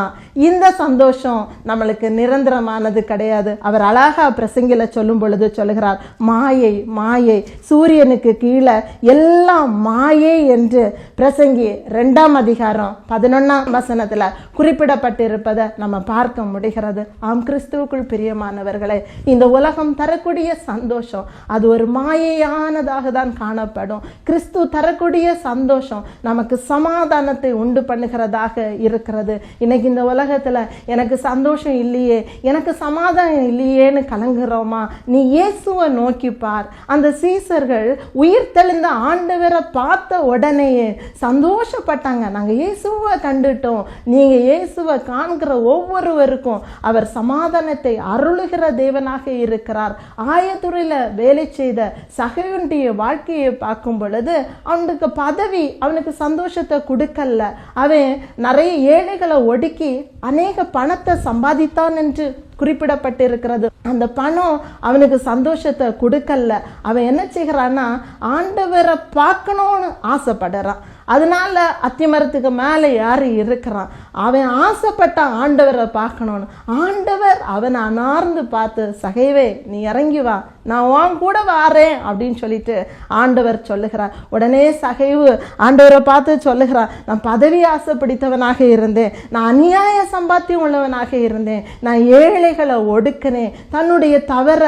இந்த சந்தோஷம் நம்மளுக்கு நிரந்தரமானது கிடையாது. அவர் அழகா பிரசங்கில சொல்லும் பொழுது சொல்லுகிறார், மாயை மாயை, சூரியனுக்கு கீழே எல்லாம் மாயை என்று பிரசங்கி 2ஆம் அதிகாரம் 11ஆம் வசனத்துல குறிப்பிடப்பட்டிருப்பதை நம்ம பார்க்க முடிகிறது. ஆம் கிறிஸ்துவுக்குள் பிரியமானவர்களே, இந்த உலகம் தரக்கூடிய சந்தோஷம் அது ஒரு மாயையானதாக தான் காணப்படும். கிறிஸ்து தரக்கூடிய சந்தோஷம் நமக்கு சமாதானத்தை உண்டு பண்ணுகிறதாக இருக்கிறது. இன்னைக்கு இந்த உலகத்துல எனக்கு சந்தோஷம் இல்லையே, எனக்கு சமாதானம் இல்லையேன்னு கலங்குறோமா? நீ இயேசுவை நோக்கி பார். அந்த சீசர்கள் உயிர் தெளிந்த ஆண்டவரை பார்த்த உடனேயே சந்தோஷப்பட்டாங்க. நாங்க இயேசுவை கண்டுட்டோம். நீங்க இயேசுவை காண்கிற ஒவ்வொருவருக்கும் அவர் சமாதானத்தை அருளுகிற தேவனாக இருக்கிறார். ஆயத்துறையில வேலை செய்த சகையுடைய வாழ்க்கையை பார்க்கும் பொழுது அவனுக்கு பதவி அவனுக்கு சந்தோஷத்தை கொடுக்கல. அவன் நிறைய ஏழைகளை ஒடுக்கி அநேக பணத்தை சம்பாதித்தான் என்று குறிப்பிடப்பட்டிருக்கிறது. அந்த பணம் அவனுக்கு சந்தோஷத்தை கொடுக்கல. அவன் என்ன செய்கிறான்னா, ஆண்டவரை பார்க்கணும்னு ஆசைப்படுறான். அதனால அத்திமரத்துக்கு மேலே யாரு இருக்கிறான், அவன் ஆசைப்பட்ட ஆண்டவரை பார்க்கணும்னு. ஆண்டவர் அவனை அனார்ந்து பார்த்து, சகைவே நீ இறங்கி வா, நான் உன் கூட வாரேன் அப்படின்னு சொல்லிட்டு ஆண்டவர் சொல்லுகிறார். உடனே சகைவு ஆண்டவரை பார்த்து சொல்லுகிறான், நான் பதவி ஆசை பிடித்தவனாக இருந்தேன், நான் அநியாய சம்பாத்தியம் உள்ளவனாக இருந்தேன், நான் ஏழைகளை ஒடுக்கினேன். தன்னுடைய தவற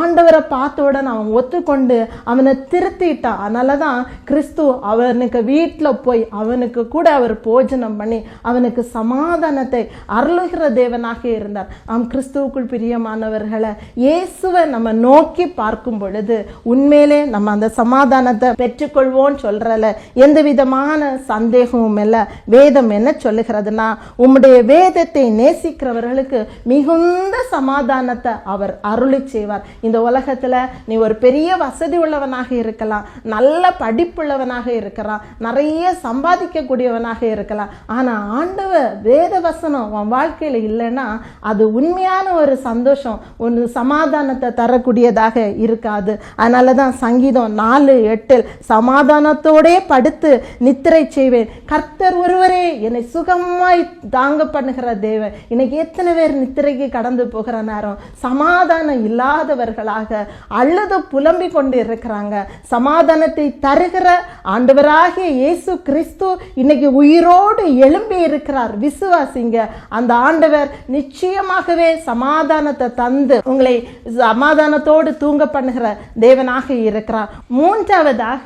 ஆண்டவரை பார்த்த உடனே அவன் ஒத்துக்கொண்டு அவனை திருத்திட்டான். அதனாலதான் கிறிஸ்து அவனுக்கு வீட்டை வீட்டில் போய் அவனுக்கு கூட அவர் போஜனம் பண்ணி அவனுக்கு சமாதானத்தை அருளுகிற தேவனாக இருந்தார். கிறிஸ்துவுக்குள் பிரியமானவர்களை, இயேசுவை நம்ம நோக்கி பார்க்கும் பொழுது உண்மையிலே நம்ம அந்த சமாதானத்தை பெற்றுக்கொள்வோம் சொல்றல எந்த விதமான சந்தேகமும் இல்லை. வேதம் என்ன சொல்லுகிறதுனா, உம்முடைய வேதத்தை நேசிக்கிறவர்களுக்கு மிகுந்த சமாதானத்தை அவர் அருளி செய்வார். இந்த உலகத்துல நீ ஒரு பெரிய வசதி உள்ளவனாக இருக்கலாம், நல்ல படிப்புள்ளவனாக இருக்கலாம், நிறைய சம்பாதிக்க கூடியவனாக இருக்கலாம். ஆனா ஆண்டவர் வேத வசனம் உன் வாழ்க்கையில இல்லைன்னா அது உண்மையான ஒரு சந்தோஷம், ஒரு சமாதானத்தை தரக்கூடியதாக இருக்காது. அதனாலதான் சங்கீதம் 4:8 சமாதானத்தோடே படுத்து நித்திரை செய்வேன், கர்த்தர் ஒருவரே என்னை சுகமாய் தாங்க பண்ணுகிற தேவன். இன்னைக்கு எத்தனை பேர் நித்திரைக்கு கடந்து போகிற நேரம் சமாதானம் இல்லாதவர்களாக அழுது புலம்பிக் கொண்டு இருக்கிறாங்க. சமாதானத்தை தருகிற ஆண்டவராகிய இயேசு கிறிஸ்து இன்னைக்கு உயிரோடு எழும்பி இருக்கிறார். விசுவாசிங்க, அந்த ஆண்டவர் நிச்சயமாகவே சமாதானத்தை தந்து உங்களை சமாதானத்தோடு தூங்க பண்ணுகிற தேவனாக இருக்கிறார். மூன்றாவதாக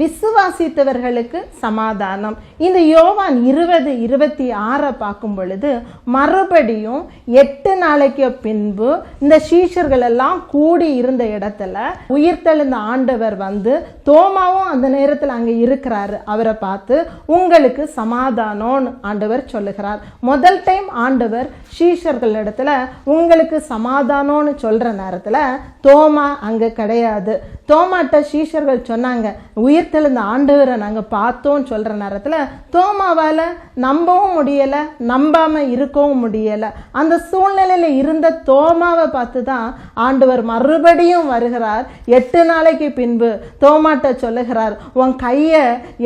விசுவாசித்தவர்களுக்கு சமாதானம். இந்த யோவான் 20:26 பார்க்கும் பொழுது மறுபடியும் 8 நாளைக்கு பின்பு இந்த சீஷர்கள் எல்லாம் கூடி இருந்த இடத்துல உயிர்த்தெழுந்த ஆண்டவர் வந்து, தோமாவும் அந்த நேரத்தில் அங்க இருக்கிறாரு, அவரை பார்த்து உங்களுக்கு சமாதானம் ஆண்டவர் சொல்லுகிறார். முதல் டைம் ஆண்டவர் சீஷர்கள் இடத்துல உங்களுக்கு சமாதானம்னு சொல்ற நேரத்துல தோமா அங்க கிடையாது. தோமாட்ட சீஷர்கள் சொன்னாங்க, உயிர்த்தெழுந்த ஆண்டவரை நாங்க பார்த்தோம் சொல்ற நேரத்துல தோமாவால நம்பவும் முடியல, நம்பாம இருக்கவும் முடியல. அந்த சூழ்நிலையில இருந்த தோமாவை பார்த்து தான் ஆண்டவர் மறுபடியும் வருகிறார். 8 நாளைக்கு பின்பு தோமாட்ட சொல்லுகிறார், உன் கைய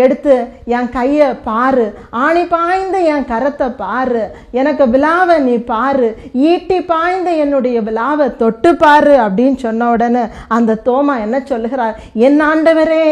எடுத்து என் கைய பாரு, ஆணி பாய்ந்த என் கரத்தை பாரு, எனக்கு விழாவை நீ பாரு, ஈட்டி பாய்ந்த என்னுடைய விழாவை தொட்டு பாரு அப்படின்னு சொன்ன உடனே அந்த தோமா என்ன சொல்லுகிறார், என் ஆண்டவரே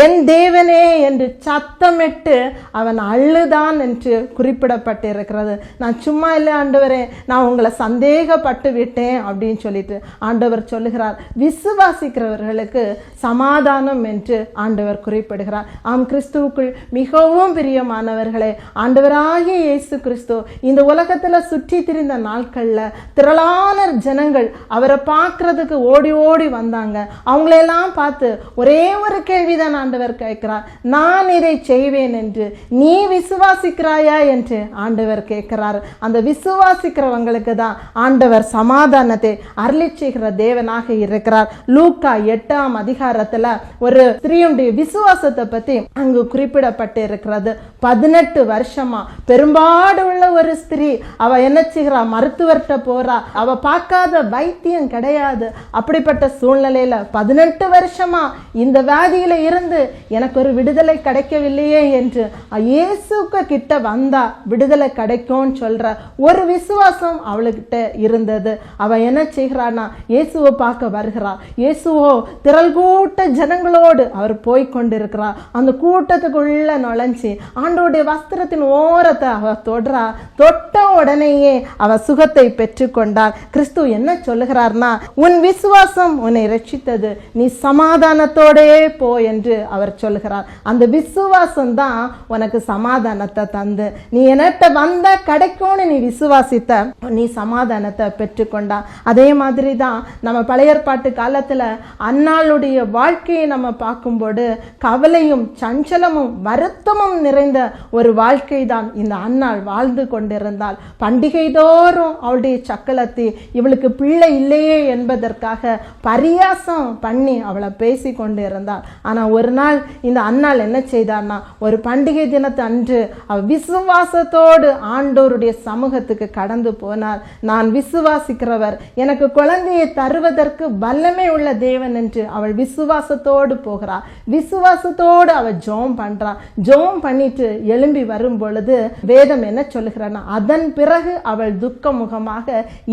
என் தேவனே என்று சத்தமிட்டு அவன் அழுதான் என்று குறிப்பிடப்பட்டிருக்கிறது. நான் சும்மா இல்லை ஆண்டவரே, நான் உங்களை சந்தேகப்பட்டு விட்டேன் அப்படின்னு சொல்லிட்டு ஆண்டவர் சொல்லுகிறார். விசுவாசிக்கிறவர்களுக்கு சமாதானம் என்று ஆண்டவர் குறிப்பிடுகிறார். கிறிஸ்துவுக்குள் மிகவும் பிரியமானவர்களே, ஆண்டவராகிய இயேசு கிறிஸ்து இந்த உலகத்துல சுற்றி திரிந்த நாட்கள்ல திரளான ஜனங்கள் அவரை பார்க்கறதுக்கு ஓடி ஓடி வந்தாங்க. அவங்களெல்லாம் பார்த்து ஒரே ஒரு கேள்விதான் ஆண்டவர் கேட்கிறார், நான் இதை செய்வேன் என்று நீ விசுவாசிக்கிறாயா என்று ஆண்டவர் கேட்கிறார். அந்த விசுவாசிக்கிறவங்களுக்கு தான் ஆண்டவர் சமாதானத்தை அருளி செய்கிற தேவனாக இருக்கிறார். லூக்கா 8ஆம் அதிகாரத்துல ஒரு ஸ்திரீயுடைய விசுவாசத்தை பத்தி அங்கு குறிப்பிடப்பட்டு இருக்கிறது. 18 வருஷமா பெரும்பாடு உள்ள ஒரு ஸ்திரீ, அவ என்ன செய்கிறா, மருத்துவர்கிட்ட போறா, அவ பார்க்காத வைத்தியம் கிடையாது. அப்படிப்பட்ட சூழ்நிலையில 18 வருஷமா இந்த வியாதியில இருந்து எனக்கு ஒரு விடுதலை கிடைக்கவில்லையே என்று இயேசுக்கு கிட்ட வந்தா விடுதலை கிடைக்கும்னு சொல்ற ஒரு விசுவாசம் அவளுக்கிட்ட இருந்தது. அவ என்ன செய்கிறான்னா இயேசுவை பார்க்க வருகிறா. இயேசுவோ திரள் கூட்ட ஜனங்களோடு அவர் போய் கொண்டிருக்கிறார். அந்த கூட்டத்துக்குள்ள நுழைஞ்சி ஆண்டவருடைய வஸ்திரத்தின் ஓரத்தை அவ தொடுறா. தொட்ட உடனேயே அவ சுகத்தை பெற்றுக்கொண்டார். கிறிஸ்து என்ன சொல்லுகிறார்னா, உன் விசுவாசம் உன்னை ரட்சித்தது, நீ சமாதானத்தோடே போ என்று அவர் சொல்லுகிறார். அந்த விசுவாசம் தான் உனக்கு சமாதானத்தை தந்து, நீ என்கிட்ட வந்த கிடைக்கும்னு நீ விசுவாசித்த, நீ சமாதானத்தை பெற்றுக்கொண்டா. அதே மாதிரி தான் நம்ம பழைய ஏற்பாட்டு காலத்துல அன்னாளுடைய வாழ்க்கையை நம்ம பார்க்கும்போது கவலையும் சஞ்சலமும் வருத்தமும் நிறைந்த ஒரு வாழ்க்கை தான் இந்த அன்னாள் வாழ்ந்து கொண்டிருந்தாள். பண்டிகை தோறும் அவளுடைய சக்கலத்தை இவளுக்கு பிள்ளை இல்லையே என்பதற்காக பரியாசம் பண்ணி அவளை பேசி கொண்டு இருந்தாள். ஆனா ஒரு நாள் இந்த அன்னாள் என்ன செய்தார்னா, ஒரு பண்டிகை தினத்து அன்று அவள் விசுவாசத்தோடு ஆண்டோருடைய சமூகத்துக்கு கடந்து போனார். நான் விசுவாசிக்கிறவர், எனக்கு குழந்தையை தருவதற்கு வல்லமை உள்ள தேவன் என்று அவள் விசுவாசத்தோடு போகிறார். விசுவாசத்தோடு அவள் ஜெபம் பண்றா. ஜெபம் பண்ணிட்டு எழும்பி வரும் பொழுது வேதம் என்ன சொல்லுகிறான்னா, அதன் பிறகு அவள் துக்க முகமாக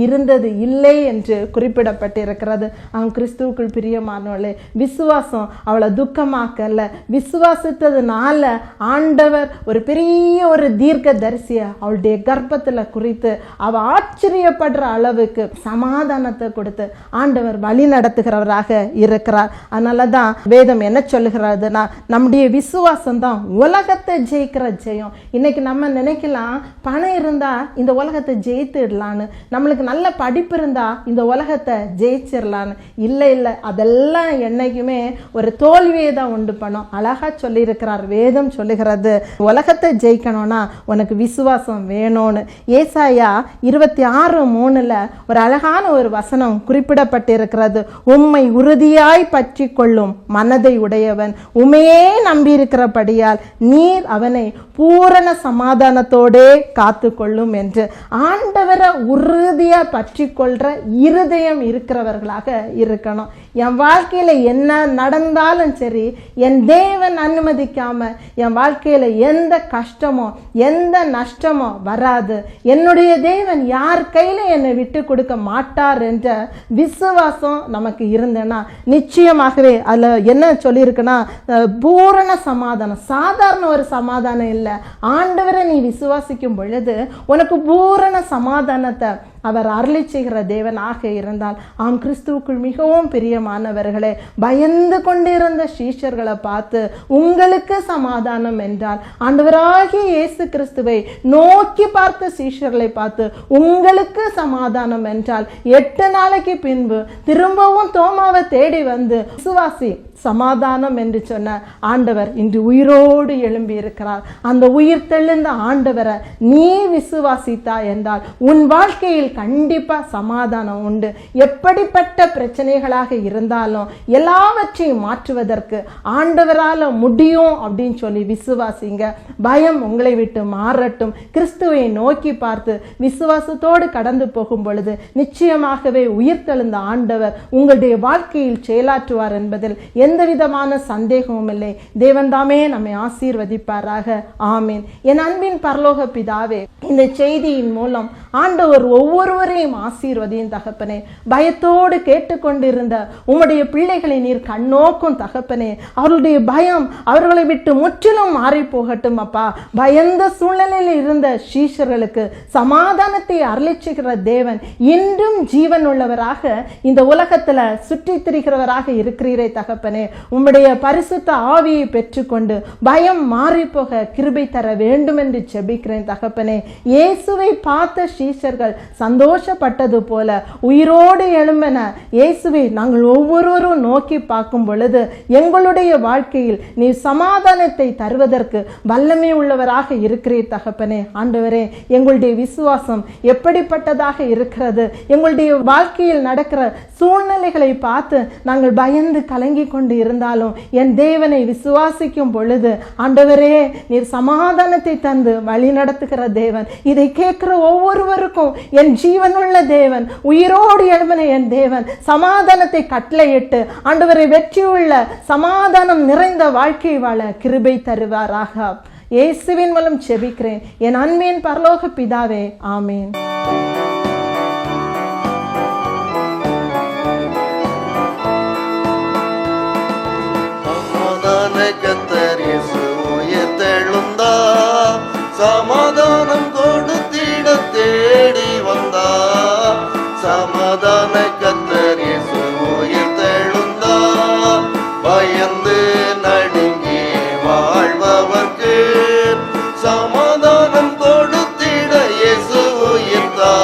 இருந்தது இல்லை என்று குறிப்பிடப்பட்டிருக்கிறது. கிறிஸ்துவுக்குள் பிரியமானவளே, பிரியமானவளே, விசுவாசம் அவளை துக்கமாக்கல. விசுவாசித்ததுனால ஆண்டவர் ஒரு பெரிய ஒரு தீர்க்க தரிசிய அவளுடைய கர்ப்பத்துல குறித்து அவ ஆச்சரியப்படுற அளவுக்கு சமாதானத்தை கொடுத்து ஆண்டவர் வழி நடத்துகிறவராக இருக்கிறார். அதனாலதான் வேதம் என்ன சொல்லுகிறதுனா, நம்முடைய விசுவாசம் தான் உலகத்தை ஜெயிக்கிற ஜெயம். இன்னைக்கு நம்ம நினைக்கலாம், பணம் இருந்தா இந்த உலகத்தை ஜெயித்துடலான்னு, நம்மளுக்கு நல்ல படிப்பு இருந்தா இந்த உலகத்தை ஜெயிச்சிடலான்னு. இல்லை இல்லை, அதெல்லாம் என்னைக்குமே ஒரு தோல்வியை தான் உண்டு பண்ணும். அழகா சொல்லி இருக்கிறார் வேதம் சொல்லுகிறது, உலகத்தை ஜெயிக்கணும்னா உனக்கு விசுவாசம் வேணும்னு. ஏசாயா 26:3 ஒரு அழகான ஒரு வசனம் குறிப்பிடப்பட்டிருக்கிறது. உம்மை உறுதியாய் பற்றி கொள்ளும் மனதை உடையவன் உமையே நம்பியிருக்கிறபடியால் நீர் அவனை பூரண சமாதானத்தோடே காத்து கொள்ளும் என்று. ஆண்டவரை உறுதியா பற்றி கொள்ற இருதயம் இருக்கிறவர்களாக இருக்கணும். என் வாழ்க்கையில என்ன நடந்தாலும் சரி, என் தேவன் அனுமதிக்காம என் வாழ்க்கையில எந்த கஷ்டமோ எந்த நஷ்டமோ வராது. என்னுடைய தேவன் யார் கையில என்னை விட்டு கொடுக்க மாட்டார் என்ற விசுவாசம் நமக்கு இருந்தேன்னா நிச்சயமாகவே அதுல என்ன சொல்லியிருக்குன்னா, பூரண சமாதானம். சாதாரண ஒரு சமாதானம் இல்லை. ஆண்டவரை நீ விசுவாசிக்கும் பொழுது உனக்கு பூரண சமாதானத்தை அவர் அருளி செய்கிற தேவனாக இருந்தால், ஆம் கிறிஸ்துவுக்குள் மிகவும் பிரியமானவர்களே, பயந்து கொண்டிருந்த சீஷர்களை பார்த்து உங்களுக்கு சமாதானம் என்றால், ஆண்டவராகிய இயேசு கிறிஸ்துவை நோக்கி பார்த்த சீஷர்களை பார்த்து உங்களுக்கு சமாதானம் என்றால், 8 நாளைக்கு பின்பு திரும்பவும் தோமாவை தேடி வந்து விசுவாசி சமாதானம் என்று சொன்ன ஆண்டவர் இன்று உயிரோடு எழும்பி இருக்கிறார். அந்த உயிர் தெளிந்த ஆண்டவரை நீ விசுவாசித்தா என்றால் உன் வாழ்க்கையில் கண்டிப்பா சமாதானம் உண்டு. எப்படிப்பட்ட பிரச்சனைகளாக இருந்தாலும் எல்லாவற்றையும் மாற்றுவதற்கு ஆண்டவரால முடியும் அப்படின்னு சொல்லி விசுவாசிங்க. பயம் உங்களை விட்டு மாறட்டும். கிறிஸ்துவை நோக்கி பார்த்து விசுவாசத்தோடு கடந்து போகும் பொழுது நிச்சயமாகவே உயிர் தெளிந்த ஆண்டவர் உங்களுடைய வாழ்க்கையில் செயலாற்றுவார் என்பதில் எந்த விதமான சந்தேகமும் இல்லை. தேவன் தாமே நம்மை ஆசீர்வதிப்பாராக. ஆமீன். என் அன்பின் பரலோக பிதாவே, இந்த செய்தியின் மூலம் ஆண்டவர் ஒவ்வொருவரையும் ஆசீர்வதியும் தகப்பனே. பயத்தோடு கேட்டுக்கொண்டிருந்த உம்முடைய பிள்ளைகளை நீர் கண்ணோக்கும் தகப்பனே. அவர்களுடைய பயம் அவர்களை விட்டு முற்றிலும் மாறி போகட்டும் அப்பா. பயந்த சூழ்நிலையில் இருந்த சீஷர்களுக்கு சமாதானத்தை அருளிச்சுகிற தேவன் இன்றும் ஜீவன் உள்ளவராக இந்த உலகத்துல சுற்றி திரிகிறவராக இருக்கிறீரே தகப்பனே. உம்முடைய பரிசுத்த ஆவியை பெற்றுக்கொண்டு பயம் மாறி போக கிருபை தர வேண்டும் என்று ஜெபிக்கிறேன் தகப்பனே. இயேசுவை பார்த்த சீஷர்கள் சந்தோஷப்பட்டது போல உயிரோடு எழும்பின இயேசுவை நாங்கள் ஒவ்வொருவரும் நோக்கி பார்க்கும் பொழுது எங்களுடைய வாழ்க்கையில் நீ சமாதானத்தை தருவதற்கு வல்லமை உள்ளவராக இருக்கிறீர் தகப்பனே. ஆண்டவரே, எங்களுடைய விசுவாசம் எப்படிப்பட்டதாக இருக்கிறது? எங்களுடைய வாழ்க்கையில் நடக்கிற சூழ்நிலைகளை பார்த்து நாங்கள் பயந்து கலங்கி கொண்டு இருந்தாலும் என் தேவனை விசுவாசிக்கும் பொழுது ஆண்டவரே நீர் சமாதானத்தை தந்து வழி நடத்துகிற தேவன். இதை கேட்கிற ஒவ்வொருவருக்கும் என் ஜீவனுள்ள தேவன், உயிரோடு எழும்பின என் தேவன் சமாதானத்தை கட்டளையிட்டு ஆண்டவரை வெற்றியுள்ள சமாதானம் நிறைந்த வாழ்க்கை வாழ கிருபை தருவாராக. இயேசுவின் மூலம் ஜெபிக்கிறேன் என் அன்பின் பரலோக பிதாவே. ஆமீன். கர்த்தர் இயேசு உயிர்த்தெழுந்தா, சமாதானம் கொடுத்திட தேடி வந்தா. சமாதான கர்த்தர் இயேசு உயிர்த்தெழுந்தா, பயந்து நடுங்கி வாழ்பவர்க்கு சமாதானம் கொடுத்திட இயேசு உயிர்த்தா.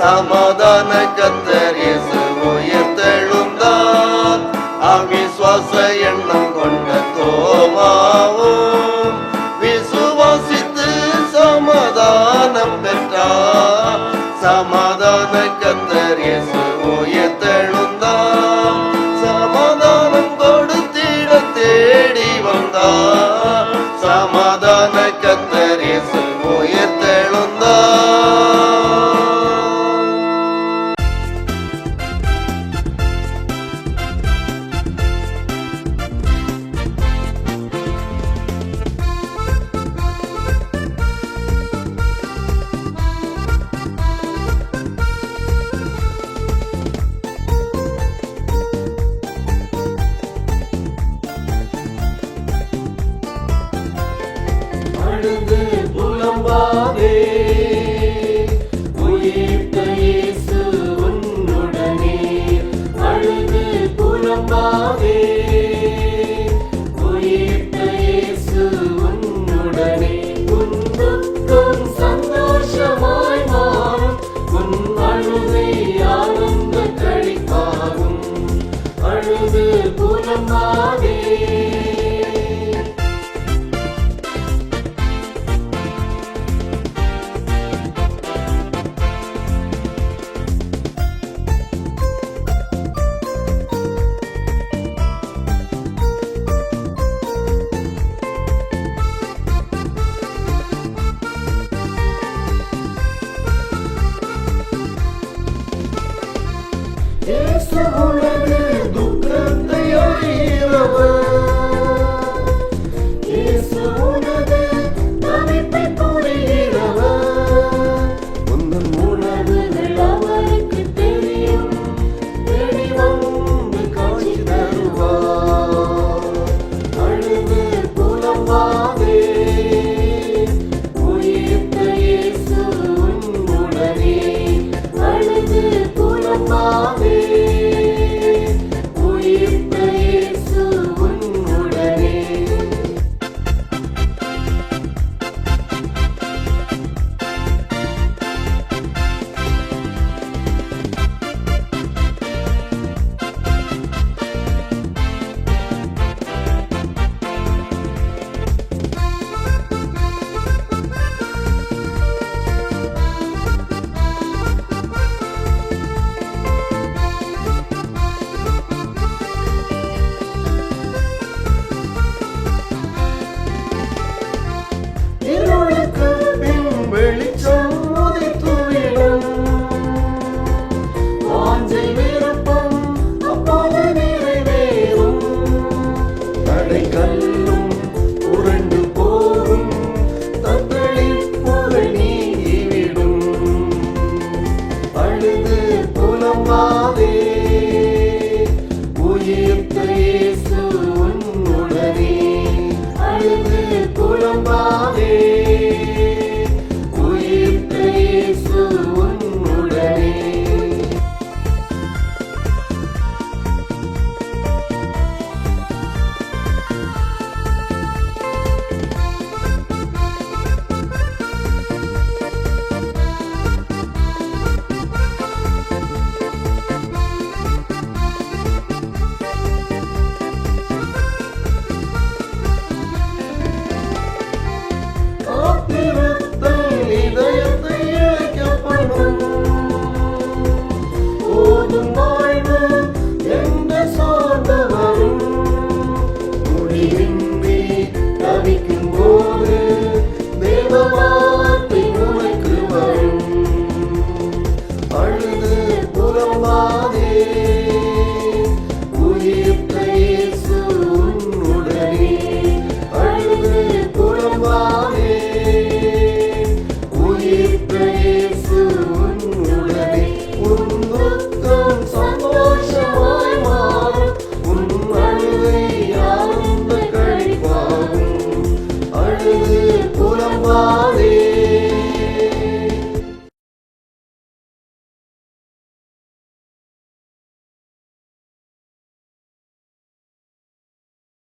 சமாதான கர்த்தர் இயேசு உயிர்த்தெழுந்தார். அவிசுவாச எண்ணம் கொண்ட தோமாவும் விசுவாசித்து சமாதானம் பெற்றார். சமாதான கர்த்தர் இயேசு உயிர்த்தெழுந்தார். சமாதானம் கொடுத்திட தேடி வந்தார். சமாதான கர்த்தர் இயேசு உயிர்த்தெழுந்தார். புலம்பாதே. இயேசு உனது துக்கத்தை அறிகிறவர். இயேசு உனது தவிப்பை புரிகிறவர். உந்தன் உணர்வுகள் அவருக்கு தெரியும். தேடி வந்து காட்சி தருவார். அழுது புலம்பாதே. உயிர்த்த இயேசு உன்னுடனே. அழுது புலம்பாதே. உயிர்த்த இயேசு உன்னுடனே. இருளுக்கு பின் வெளிச்சம் உதித்துவிடும். வாஞ்சை விருப்பம் அப்போது நிறைவேறும். தடைக்கல்லும் உருண்டு போகும். தத்தளிப்புகள் நீங்கிவிடும். அழுது புலம்பாதே. உயிர்த்த இயேசு